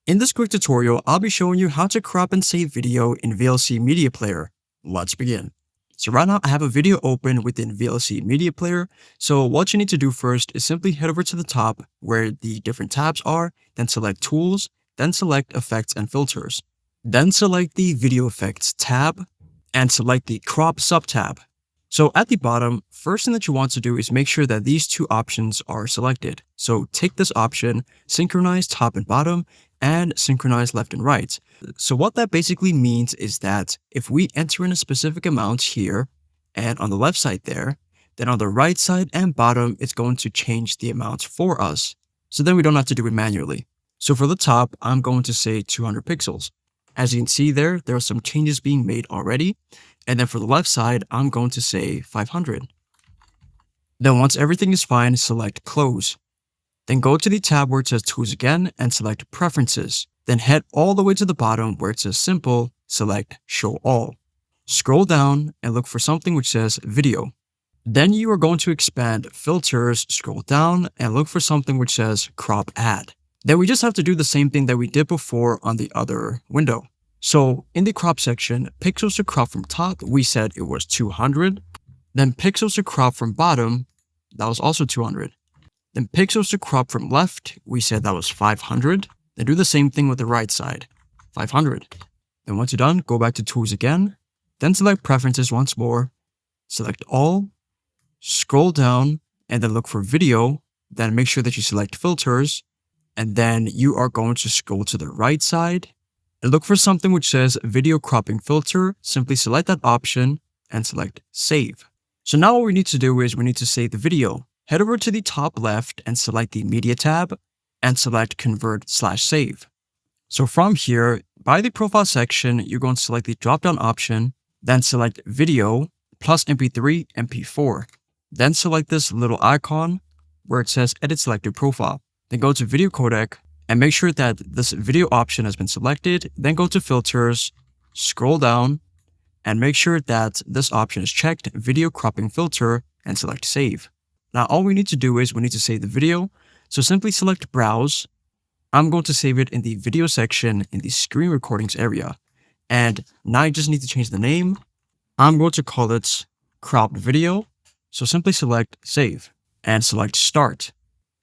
In this quick tutorial, I'll be showing you how to crop and save video in VLC Media Player. Let's begin. So right now I have a video open within VLC Media Player. So what you need to do first is simply head over to the top where the different tabs are, then select Tools, then select Effects and Filters. Then select the Video Effects tab and select the Crop sub-tab. So at the bottom, first thing that you want to do is make sure that these two options are selected. So take this option, synchronize top and bottom, and synchronize left and right. So what that basically means is that if we enter in a specific amount here and on the left side there, then on the right side and bottom, it's going to change the amounts for us. So then we don't have to do it manually. So for the top, I'm going to say 200 pixels. As you can see there are some changes being made already. And then for the left side, I'm going to say 500. Then once everything is fine, select Close. Then go to the tab where it says Tools again and select Preferences. Then head all the way to the bottom where it says Simple, select Show All. Scroll down and look for something which says Video. Then you are going to expand Filters, scroll down and look for something which says Crop Add. Then we just have to do the same thing that we did before on the other window. So in the crop section, pixels to crop from top, we said it was 200. Then pixels to crop from bottom, that was also 200. Then pixels to crop from left, we said that was 500. Then do the same thing with the right side, 500. Then once you're done, go back to Tools again. Then select Preferences once more. Select All. Scroll down and then look for Video. Then make sure that you select Filters. And then you are going to scroll to the right side and look for something which says Video Cropping Filter. Simply select that option and select Save. So now what we need to do is we need to save the video. Head over to the top left and select the Media tab and select Convert/Save. So from here, by the profile section, you're going to select the drop-down option, then select Video plus MP3, MP4. Then select this little icon where it says Edit Selected Profile. Then go to Video Codec and make sure that this video option has been selected. Then go to Filters, scroll down, and make sure that this option is checked, Video Cropping Filter, and select Save. Now all we need to do is we need to save the video. So simply select Browse. I'm going to save it in the video section in the screen recordings area. And now I just need to change the name. I'm going to call it Cropped Video. So simply select Save and select Start.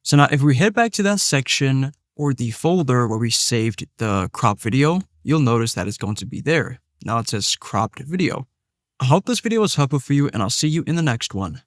So now if we head back to that section or the folder where we saved the crop video, you'll notice that it's going to be there. Now it says cropped video. I hope this video was helpful for you and I'll see you in the next one.